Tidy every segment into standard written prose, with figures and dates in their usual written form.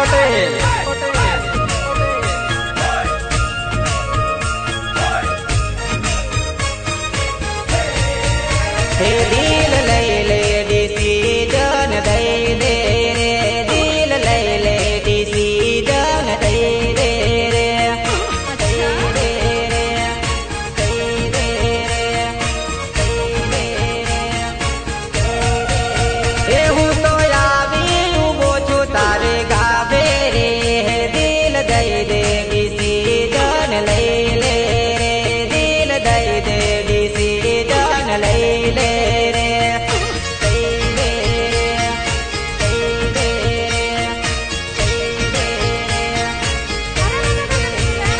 पटेल। हे दिल लई ले डिसीजन दे दे रे, दिल लई ले डिसीजन दे दे रे, दे दे रे, दे दे रे, दे दे रे। હું તો આવી ઉભો છું તારે ગાવે રે, દિલ દઈ દે ડિસીજન લઈ લે રે, દિલ દઈ દે ડિસીજન લઈ લે રે, દઈ દે રે, દઈ દે રે,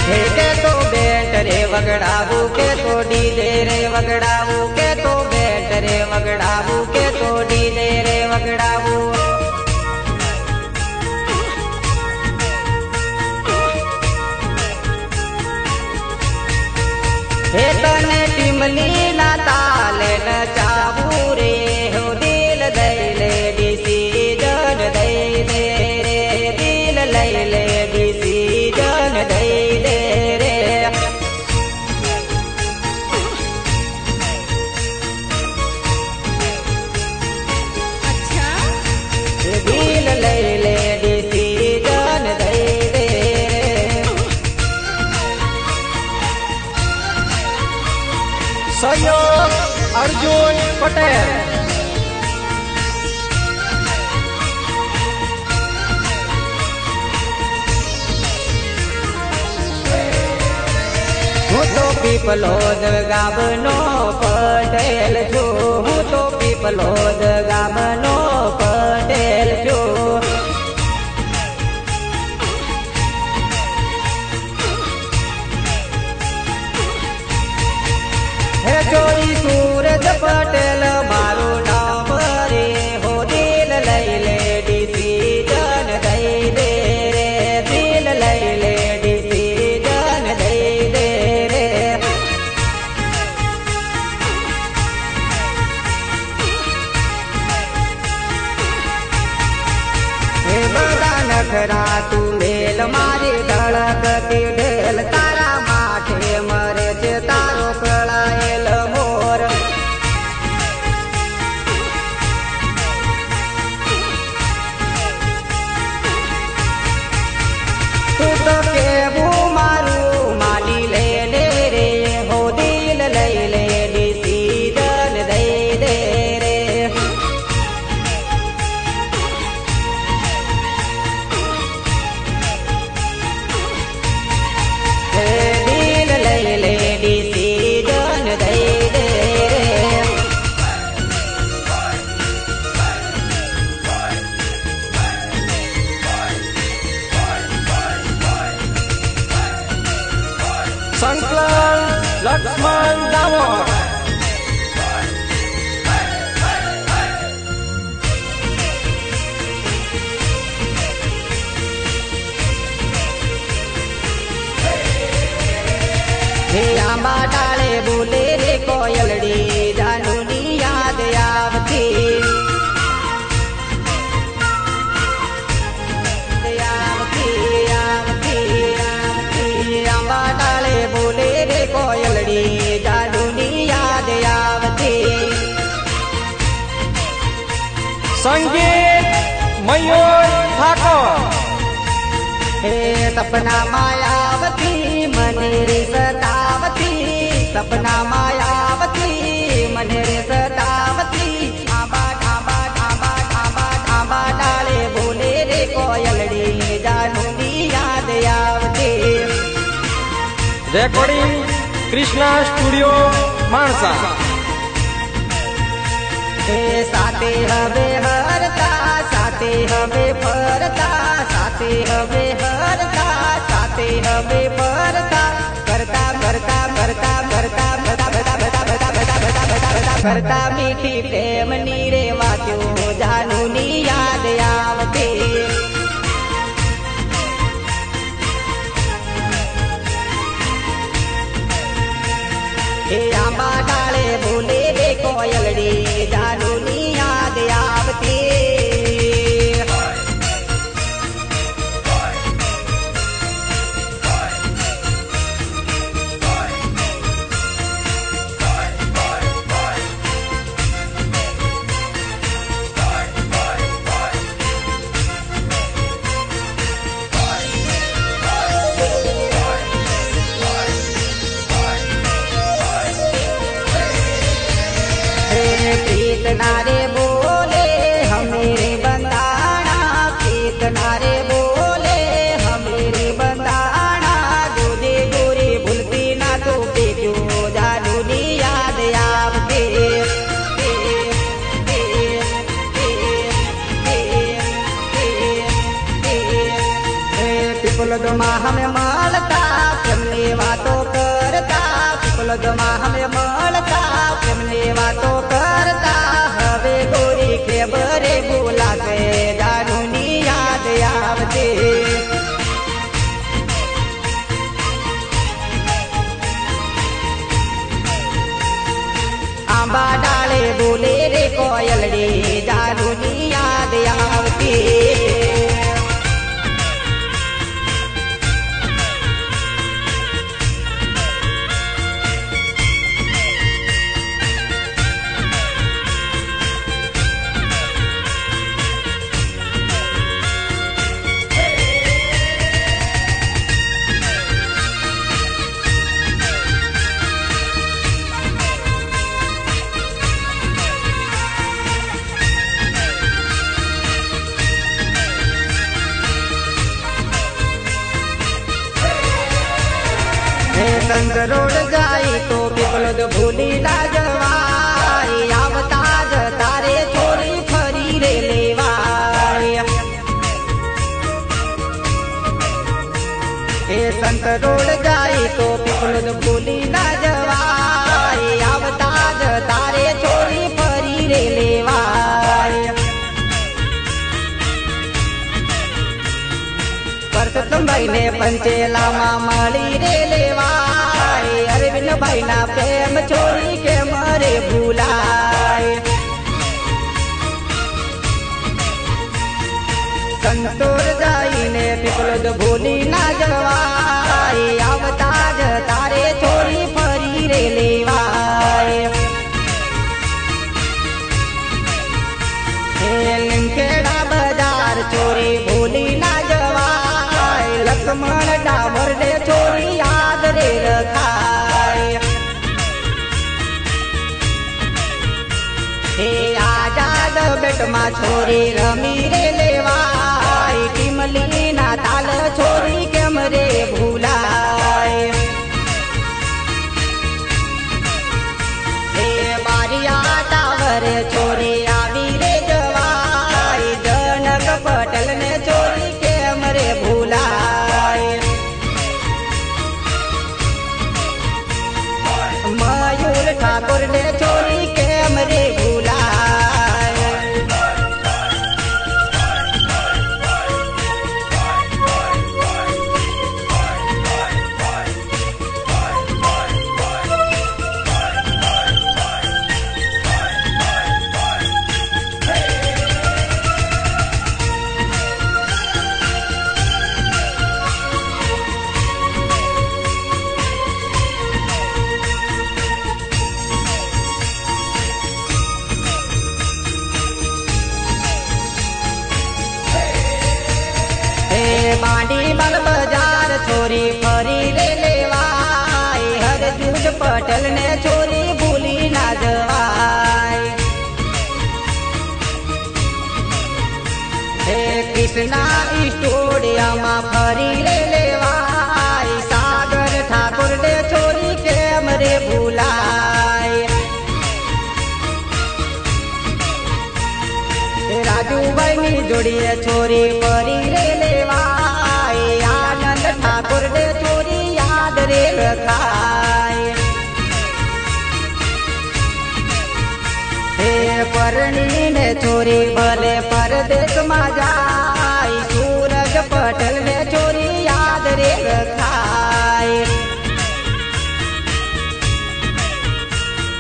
હે કે તો બેટ રે વગડાવું કે તો ડીજે રે વગડાવું, કે તો બેટ રે વગડાવું કે તો ડીજે રે વગડાવું। હે તને ટીમલી ના તાલે નચાવું રે, હો દિલ દઈ લે ડિસીજન દઈ દે રે, દિલ લઈ લે ડિસીજન દઈ દે રે। દિલ લઈ લે ડિસીજન દઈ દે રે। सहयोग अर्जुन पटेल। હું તો પીપલોદ ગામનો પટેલ છું, હું તો પીપલોદ ગામનો પટેલ છું। હે જોઈ સૂરજ પટેલ મારું નામ રે, હો દિલ લઈ લે ડિસીજન દઈ દે રે, દિલ લઈ લે ડિસીજન દઈ દે રે। હે બધા નખરા તું મેલ મારી ધડકતી ઢેલ, તારા માથે મરે છે તારો કળાયેલ મોર। તું તો કેવું મારું માની લે લે રે, હો દિલ લઈ લે ડિસીજન દઈ દે રે। હે દિલ લઈ લે ડિસીજન દઈ દે રે। संकलन लक्ष्मण दामोद। હે આંબા ડાળે બોલે રે કોયલડી, જાનુની યાદ આવતી, આવતી આવતી આવતી। આંબા ડાળે બોલે રે કોયલડી, જાનુની યાદ આવતી। संगीत मयूर ठाकुर। હે સપના માયાવતી મને રે સતાવતી, સપના માયાવતી મને રે સતાવતી। આંબા આંબા આંબા આંબા આંબા ડાળે બોલે રે કોયલડી, જાનુની યાદ આવતી। रेकॉर्डिंग कृष्णा स्टूडियो माणसा। હે સાથે હવે હરતા, સાથે હવે ફરતા, સાથે હવે હરતા, સાથે હવે ફરતા, કરતા કરતા કરતા કરતા બધા બધા બધા બધા બધા બધા બધા બધા કરતા મીઠી પ્રેમની રે વાતો, જાનુની યાદ આવતી। હે આંબા ડાળે બોલે રે કોયલડી, જાનુની યાદ આવતી। प्रीत नारे बोले हमेरे बंदाना, प्रीत नारे बोले हमेरे बंदाना, दूजे गोरी भूलती ना तो बेचो जादू नी याद आवते। पिपलदमा हमें मालता प्रेमने वातो करता, पिपलदमा हमें मालता प्रेमने वातो करता, हवे गोरी के बरे बोलाते जादू नी याद आवते। आंबा डाले बोले रे कोयलड़ी जादू नी याद आवती। संग रोड जाई तो पिपलद भूली ना जवाई, आवता ज तारे छोरी फरी रे लेवाई। संग रोड जाई तो पिपलद भूली ना जवाई, आवता ज तारे छोरी फरी रे लेवाई। परसोत्तम भाई ने पंचेलामा मળી रे लेवाय, अरविंद भाई ना प्रेम छोरी के मरे भूलाय। संतोर जाई ने पिपलद भूली ना जवाय, आवता ज तारे छोरी फरी रे लेवाय। लिंखेड़ा बाजार छोरी भूली ना जवाय, लक्ष्मण डाबर दे छोरी याद रे रखाय। हे आजाद बेट मा छोरी रमी रे लेवाय, टीमली ना ताल छोरी केम रे भूलाय। हे बारिया टावर छोरी आवी रे जवाय, जनक पटेल ने छोरी केम रे भूलाय। मयूर ठाकुर ने छोरी केम रे भूलाय। बांडी बल बाजार छोरी फरी रे लेवाय, हरजूज पटेल ने छोरी भूली ना जवाय। हे कृष्णा स्टूडियम फरी रे लेवाय, सागर ठाकुर ने छोरी केम रे भूलाय। राजू भाई जोड़िए छोरी फरी रे लेवाय, आनंद ठाकुर ने छोरी याद रे रखाय। हे परणी ने छोरी भले परदेश मा जाय, सूरज पटेल ने छोरी याद रे रखाय।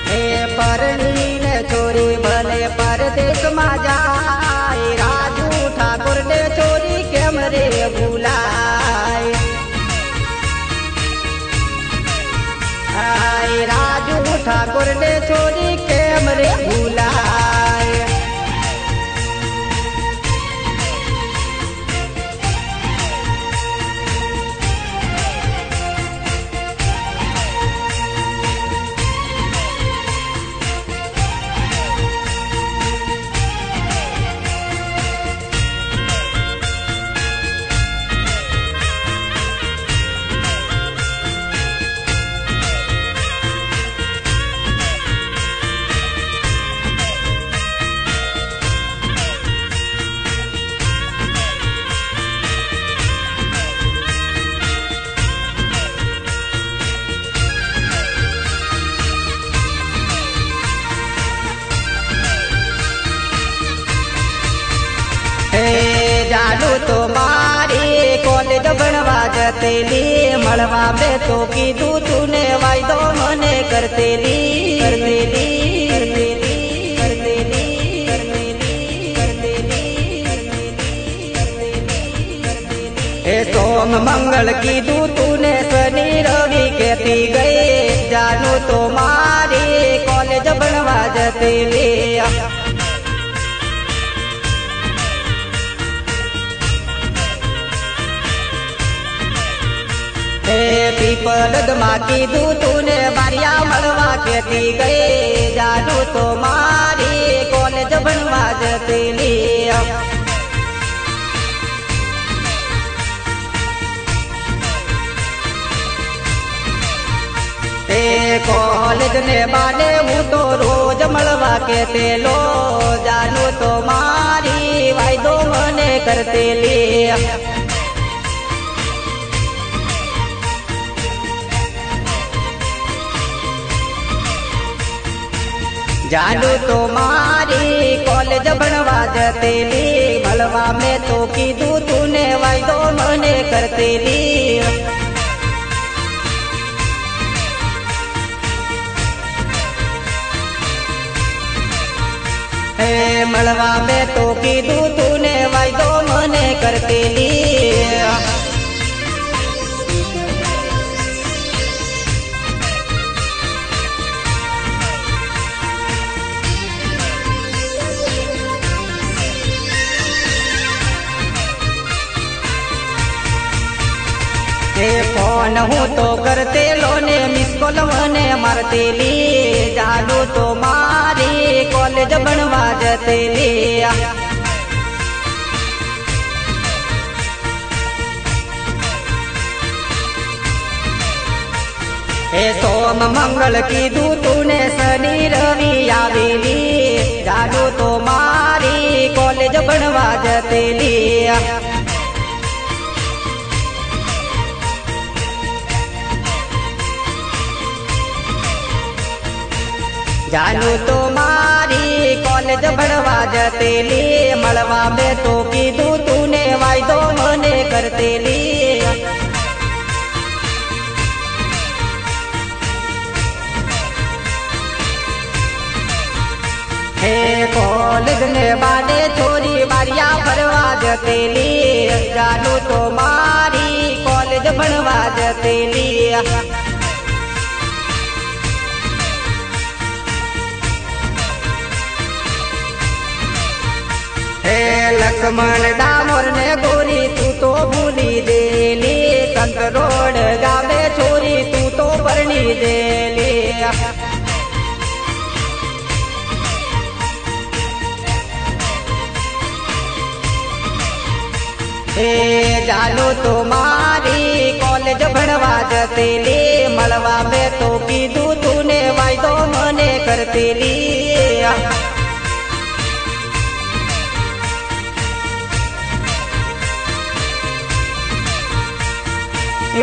हे परणी ने छोरी भले परदेश मा जाय, राजू ठाकुर ने छोरी केम रे भूलाय। राजू ठाकुर ने छोरी केम रे भूलाय। तो मारी कॉलेज बनवा जतेली मलवा में तो कीधु तूने वायदो मने करतेली करतेली करतेली करतेली ए सोम मंगल कीधु तूने शनि रवि कहती गई जानू तो मारी कॉलेज बनवा जतेली पीपल माँ कीधु तूने बारिया मलवा कहती गई जानू तो मारी कॉलेज बनवा जतेली कॉलेज ने बाने हूँ तो रोज मलवा कहते लो जानू तो मारी वायदो मने करते ली जानू तो मारी कॉलेज बनवा जतेली मलवा में तो कीधु तूने वायदो मने करतेली मलवा में तो कीधु तूने वायदो मने करतेली फोन हूँ तो करते लो ने मिस कॉल मने मारतेली जानू तो मारी कॉलेज बनवा जतेली सोम मंगल कीधु तूने शनि रवि आवेली जानू तो मारी कॉलेज बनवा जतेली जानू तो मारी कॉलेज बनवा जतेली मलवा में तो कीधु तूने वायदो मने करतेली कॉलेज ने बाने छोरी बारिया भरवा जतेली जानू तो मारी कॉलेज बनवा जतेली लक्ष्मण डामोर ने गोरी तू तो भूली देली कंकरोड गावे छोरी तू तो परणी देली जानू तो मारी कॉलेज बनवा जतेली मलवा में तो कीधु तूने वायदो मने करतेली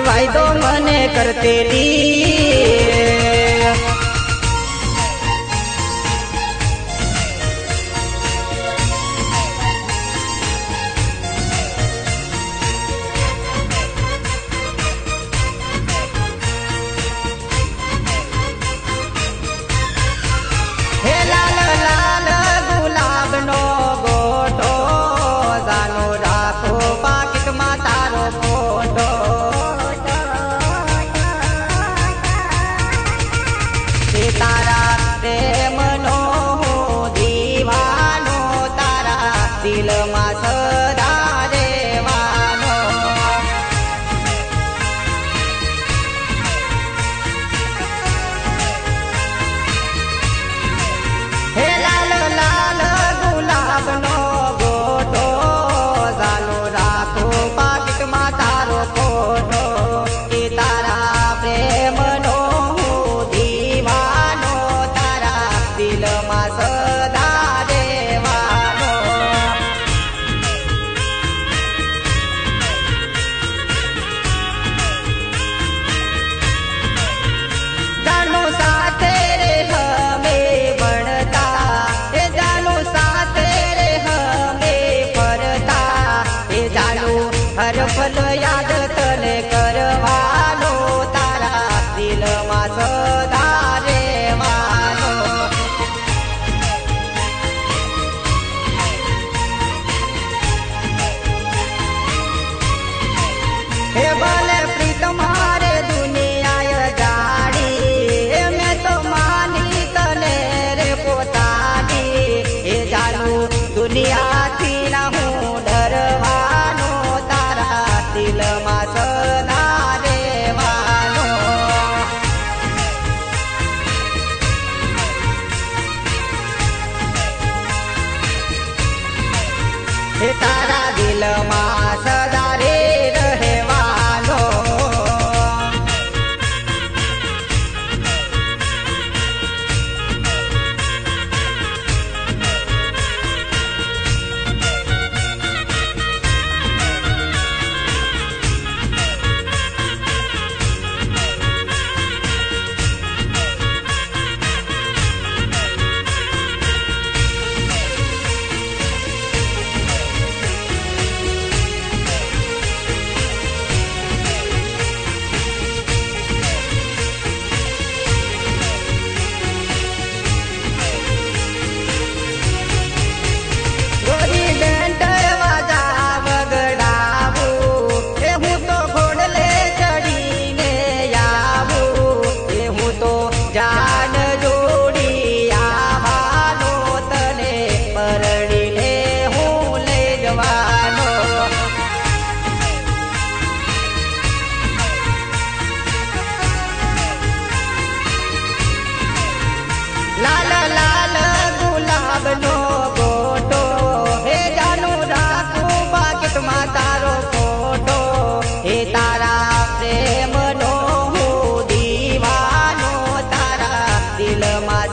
वायदो मने करतेली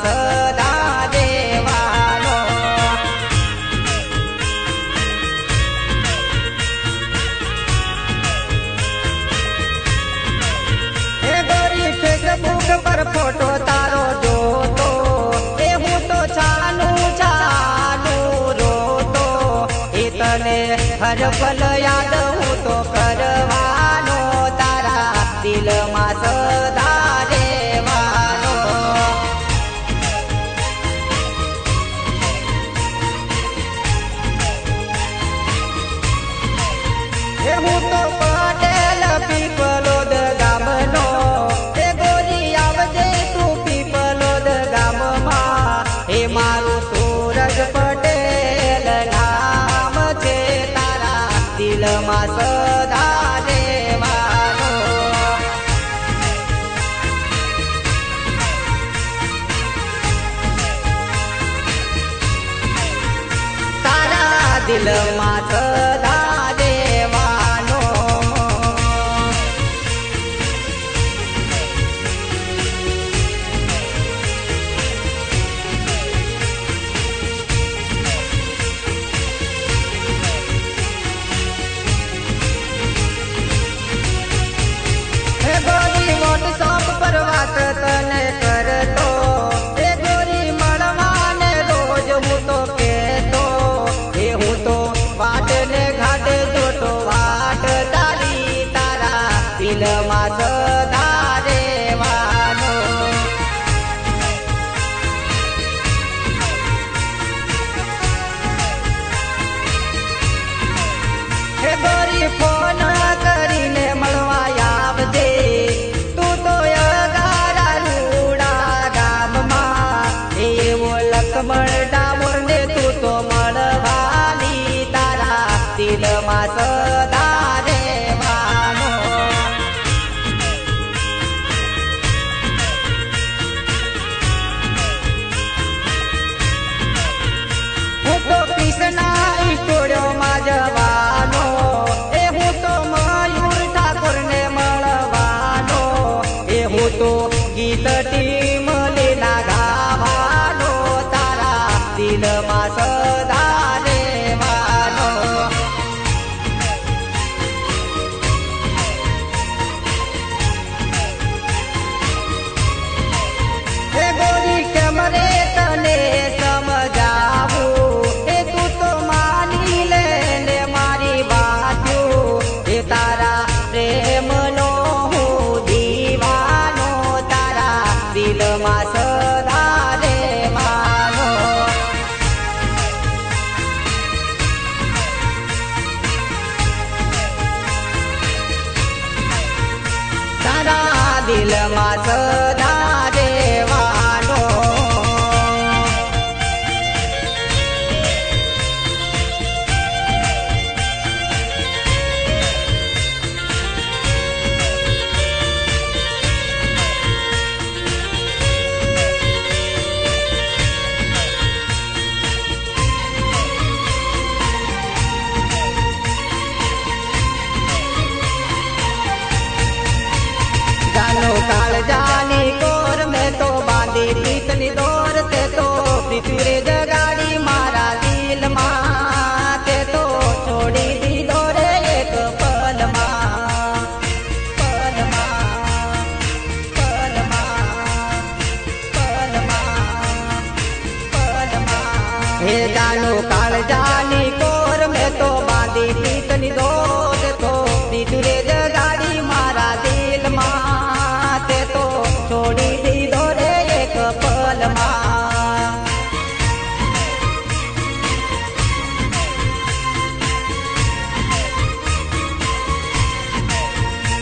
સદા દેવાનો. એ ગોરી ફેસબુક પર ફોટો તારો જોતો, એ હું તો છાનું છાનું રોતો. એ તને હર પલ યાદ હું તો કરવાનો, તારા દિલમાં સદા રહેવાનો. એ હું તો પટેલ પીપલોદ ગામનો, એ ગોરી આવજે તું પીપલોદ ગામમાં. એ મારું સૂરજ પટેલ નામ છે, તારા દિલમાં સદા રહેવાનો. તારા દિલમાં સદા દેવાનો. હે ગોરી વોટ્સઅપ પર વાત તને કરતો, એ ગોરી મળવાને રોજ હું તો કહેતો. એ હું તો વાટ ને ઘાટ જોતો, વાટ તારી તારા દિલમાં સદા રહેવાનો. હે ગોરી ફોન કરીને મળવા આવજે, તું તો અગારા રૂડા ગામમાં. એવો લક્ષ્મણ ડામોર ને તું તો મળવાની, તારા દિલમાં સદા રહેવાનો. હું તો કૃષ્ણા સ્ટુડિયોમાં જવાનો, એ હું તો મયુર ઠાકોર ને મળવાનો. એ હું તો ગીત ટીમ લીલા ગાવાનો, તારા દિલમાં સદા રહેવાનો. હે ગોરી કેમ રે તને સમજાવું, એ તું તો માની લે ને મારી વાતું. એ તારા પ્રેમનો હું દીવાનો, તારા દિલમાં સદા રહેવાનો. તારા દિલમાં સદા રહેવાનો. જાનો કાળ જાની કોર મેં તો બાંધી પ્રીતની દોર, તે તો પૃથ્વી જગાડી મારા દિલમાં. તે તો છોડી દીધો રે એક પલમાં, પલમાં, પલમાં, પલમાં, પલમાં. હે જાનો કાળ જાની કોર મેં તો બાંધી પ્રીતની દોર, તે તો પૃથ્વી જગાડી મારા દિલમાં. તે તો છોડી દીધો રે એક પલમાં.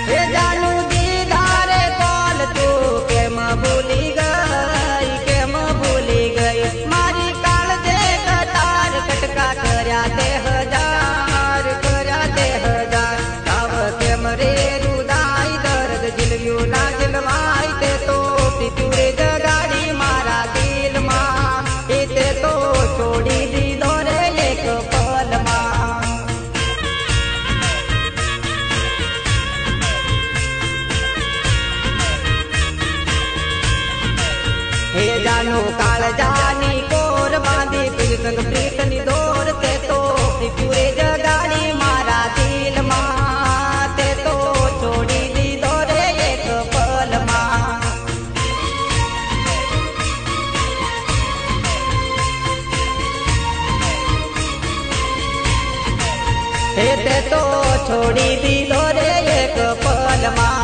હે જાનુ દીધા રે કોલ તું કેમ ભૂલી ગઈ, કેમ ભૂલી ગઈ. મારી કાળજે કટાર કટકા કર્યા તે હજાર, કર્યા તે હજાર. સાવ કેમ काल जानी कोर बांधी तुझ संग प्रीत नि दोर ते तो पूरे जगाड़ी मारा दिल मां ते तो छोड़ी दी दोरे एक पल मां ते तो छोड़ी दी दोरे एक पल मां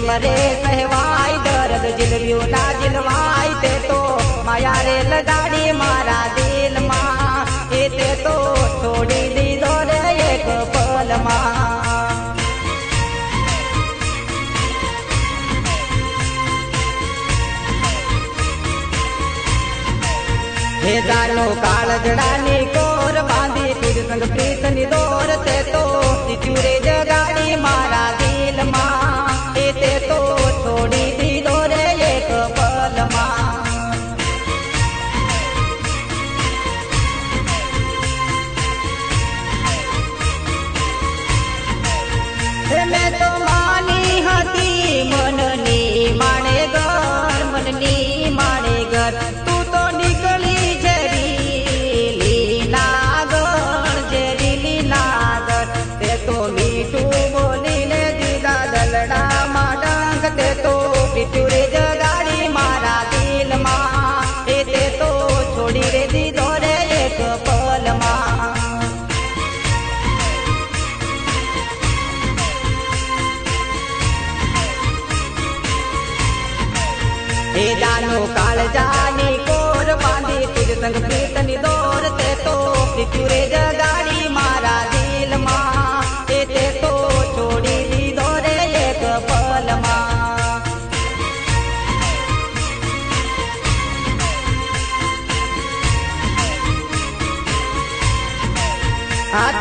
मरे सहवाई दर्द जिलवियो ना जिलवाई ते तो माया रे लगाड़ी मारा दिल मां ते तो छोड़ी दी दोरे एक पल मां हे जानो काल जड़ानी कोर बांधी तुझ संग प्रीत नि दोर ते तो चूरे जगाड़ी मारा दिल मां ते तो छोड़ी दी दोरे एक पल मां मैं तो मानी हती मननी माने घर तू तो निकली जरीली नागर ते तो मीठू बोली ने दीदा दलड़ा माडंग ते तो पिचुरे जगाड़ी मारा दिल मां ते तो छोड़ी रे दी दोरे एक पल मां हे जानो काल जानी कोर बांधी तुझ संग प्रीत नि दोर ते तो पिचुरे जगाड़ी मारा दिल मां ते तो छोड़ी दी दोरे एक पल मां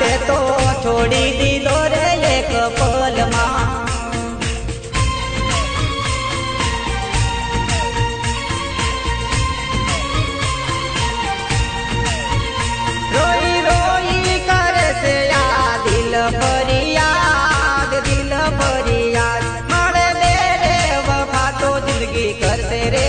ते तो छोड़ी दी दोरे एक पल मां फरियाद मारे बेरे वफा तो जिंदगी करसे रे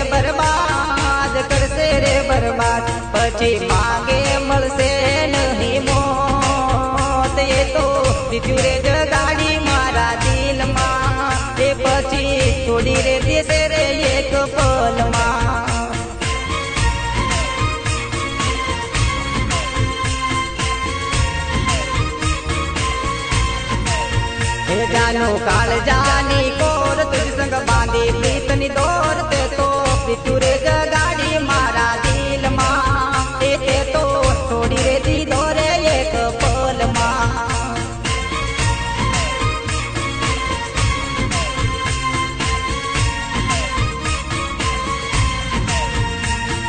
बर्बाद पछी मांगे मलसे नहीं मौत ये तो बिचुरे जगाड़ी मारा दिल मां ये पछी छोड़ी रे देसे रे एक पल मां जानो काल जानी कोर तुझ संग बांधी प्रीत नि दोर ते तो पिचुरे जगाड़ी मारा दिल मां ते तो छोड़ी रे दी दोरे एक पल मां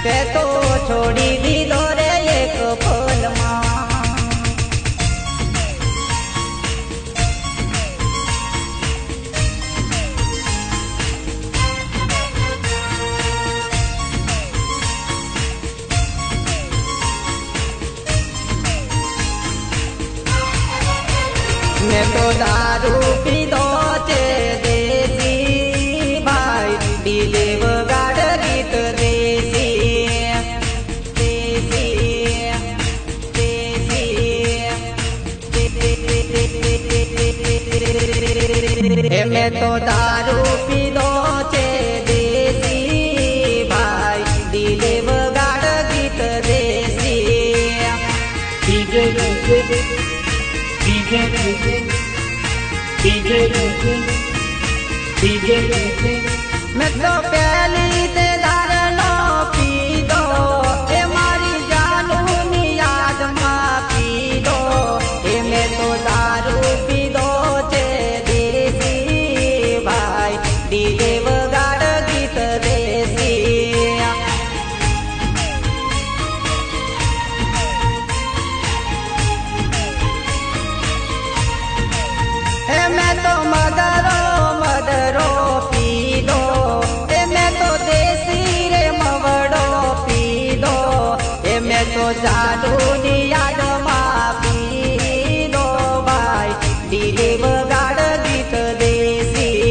ते तो छोड़ी दी दोरे एक पल मां मैं तो दारू पीदो चे देसी भाई दिलेव गाड़ गीत देसी देसी देसी मैं तो दारू पीदो चे देसी भाई दिलेव गाड़ गीत देसी मैं तो पहली ते दारू पी दो ए मारी जानू नी याद मां पी दो ए मैं तो दारू पी दो चे देसी भाई दिले वगाड़ गीत देसी જાદુની યાદમાં પીધો ભાઈ ડીજે વગાડ ગીત દેશી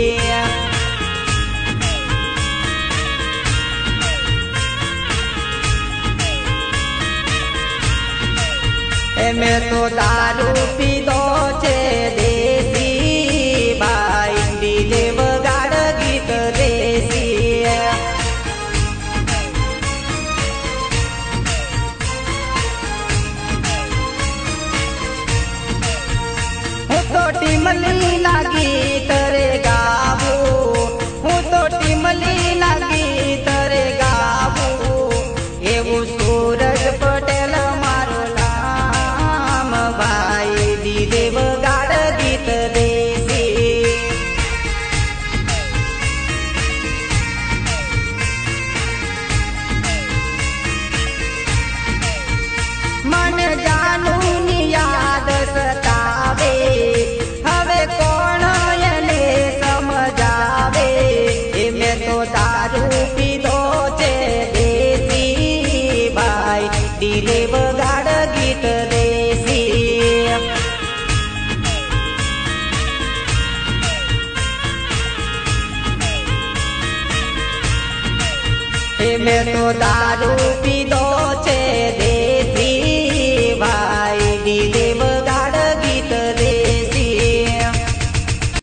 મેં તો દારૂ પીધો છે દેશી ભાઈ ડીજે વગાડ ગીત દેશી હું તો ટીમલી ના ગીત રે ગાવું હું તો ટીમલી ના ગીત રે ગાવું એવું સૂરજ પટેલ મારો નામ ભાઈ ડીજે વગાડ ગીત દેશી મન જાનુની યાદ સતાવે હવે કોણ એને સમજાવે મેં તો દારૂ પીધો છે દેશી ભાઈ ડીજે વગાડ ગીત દેશી મેં તો દારૂ પીધો છે